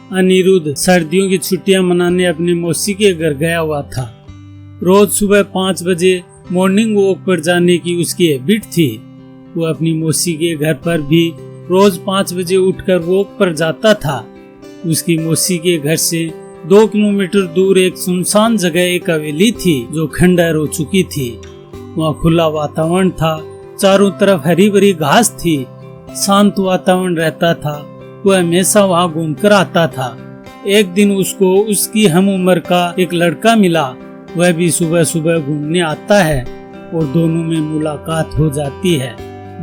अनिरुद्ध सर्दियों की छुट्टियां मनाने अपनी मौसी के घर गया हुआ था। रोज सुबह 5 बजे मॉर्निंग वॉक पर जाने की उसकी हैबिट थी। वो अपनी मौसी के घर पर भी रोज 5 बजे उठकर वॉक पर जाता था। उसकी मौसी के घर से 2 किलोमीटर दूर एक सुनसान जगह एक हवेली थी जो खंडहर हो चुकी थी। वहाँ खुला वातावरण था, चारों तरफ हरी भरी घास थी, शांत वातावरण रहता था। वह हमेशा वहाँ घूमकर आता था। एक दिन उसको उसकी हम उम्र का एक लड़का मिला। वह भी सुबह सुबह घूमने आता है और दोनों में मुलाकात हो जाती है।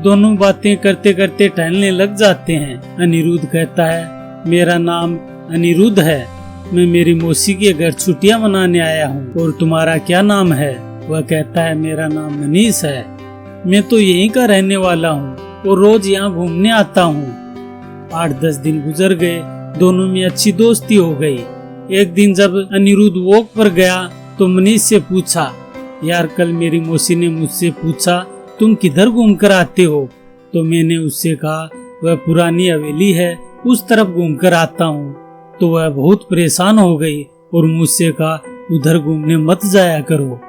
दोनों बातें करते करते टहलने लग जाते हैं। अनिरुद्ध कहता है, मेरा नाम अनिरुद्ध है, मैं मेरी मौसी के घर छुट्टियां मनाने आया हूँ। और तुम्हारा क्या नाम है? वह कहता है, मेरा नाम मनीष है, मैं तो यहीं का रहने वाला हूँ और रोज यहाँ घूमने आता हूँ। 8-10 दिन गुजर गए, दोनों में अच्छी दोस्ती हो गई। एक दिन जब अनिरुद्ध वॉक पर गया तो मनीष से पूछा, यार कल मेरी मौसी ने मुझसे पूछा तुम किधर घूम कर आते हो? तो मैंने उससे कहा वह पुरानी हवेली है, उस तरफ घूम कर आता हूँ। तो वह बहुत परेशान हो गई और मुझसे कहा उधर घूमने मत जाया करो।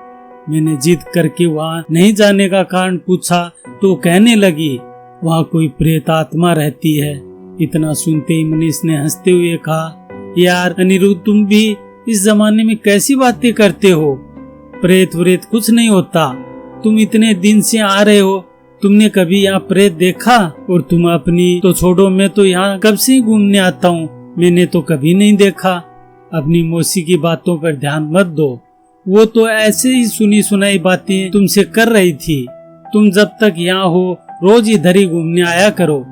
मैंने जिद करके वहाँ नहीं जाने का कारण पूछा तो कहने लगी वहाँ कोई प्रेत आत्मा रहती है। इतना सुनते ही मनीष ने हंसते हुए कहा, यार अनिरुद्ध तुम भी इस जमाने में कैसी बातें करते हो? प्रेत व्रेत कुछ नहीं होता। तुम इतने दिन से आ रहे हो, तुमने कभी यहाँ प्रेत देखा? और तुम अपनी तो छोड़ो, मैं तो यहाँ कब से घूमने आता हूँ, मैंने तो कभी नहीं देखा। अपनी मौसी की बातों पर ध्यान मत दो, वो तो ऐसे ही सुनी सुनाई बातें तुमसे कर रही थी। तुम जब तक यहाँ हो रोज इधर ही घूमने आया करो।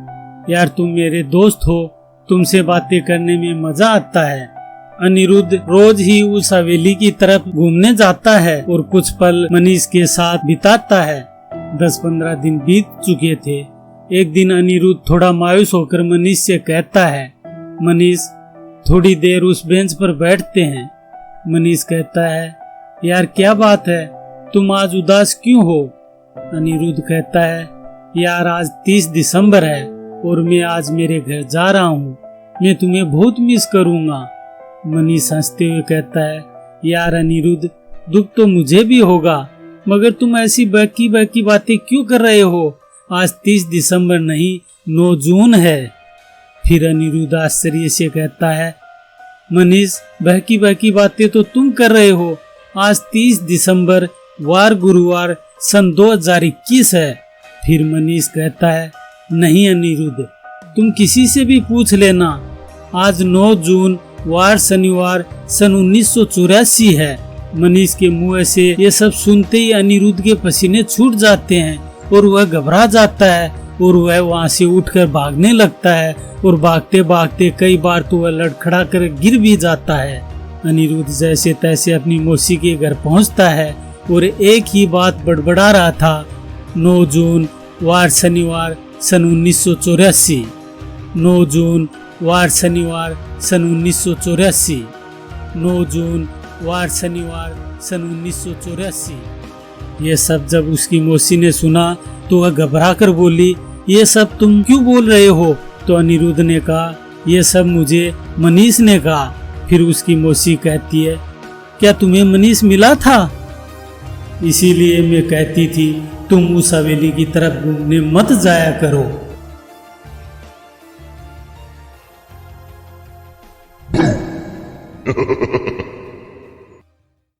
यार तुम मेरे दोस्त हो, तुमसे बातें करने में मजा आता है। अनिरुद्ध रोज ही उस हवेली की तरफ घूमने जाता है और कुछ पल मनीष के साथ बिताता है। 10-15 दिन बीत चुके थे। एक दिन अनिरुद्ध थोड़ा मायूस होकर मनीष से कहता है, मनीष थोड़ी देर उस बेंच पर बैठते हैं। मनीष कहता है, यार क्या बात है, तुम आज उदास क्यों हो? अनिरुद्ध कहता है, यार आज 30 दिसंबर है और मैं आज मेरे घर जा रहा हूँ, मैं तुम्हें बहुत मिस करूँगा। मनीष हंसते हुए कहता है, यार अनिरुद्ध दुख तो मुझे भी होगा, मगर तुम ऐसी बहकी बहकी बातें क्यों कर रहे हो? आज 30 दिसंबर नहीं 9 जून है। फिर अनिरुद्ध आश्चर्य से कहता है, मनीष बहकी बहकी बातें तो तुम कर रहे हो, आज 30 दिसंबर वार गुरुवार सन 2021 है। फिर मनीष कहता है, नहीं अनिरुद्ध तुम किसी से भी पूछ लेना, आज 9 जून वार शनिवार सन 1984 है। मनीष के मुंह से ये सब सुनते ही अनिरुद्ध के पसीने छूट जाते हैं और वह घबरा जाता है और वह वहाँ से उठकर भागने लगता है और भागते भागते कई बार तो वह लड़खड़ा कर गिर भी जाता है। अनिरुद्ध जैसे तैसे अपनी मौसी के घर पहुँचता है और एक ही बात बड़बड़ा रहा था, 9 जून वार शनिवार सन 1984, 9 जून वार शनिवार सन 1984, 9 जून वार शनिवार सन 1984। ये सब जब उसकी मौसी ने सुना तो वह घबरा कर बोली, ये सब तुम क्यों बोल रहे हो? तो अनिरुद्ध ने कहा, ये सब मुझे मनीष ने कहा। फिर उसकी मौसी कहती है, क्या तुम्हें मनीष मिला था? इसीलिए मैं कहती थी तुम उस हवेली की तरफ घूमने मत जाया करो।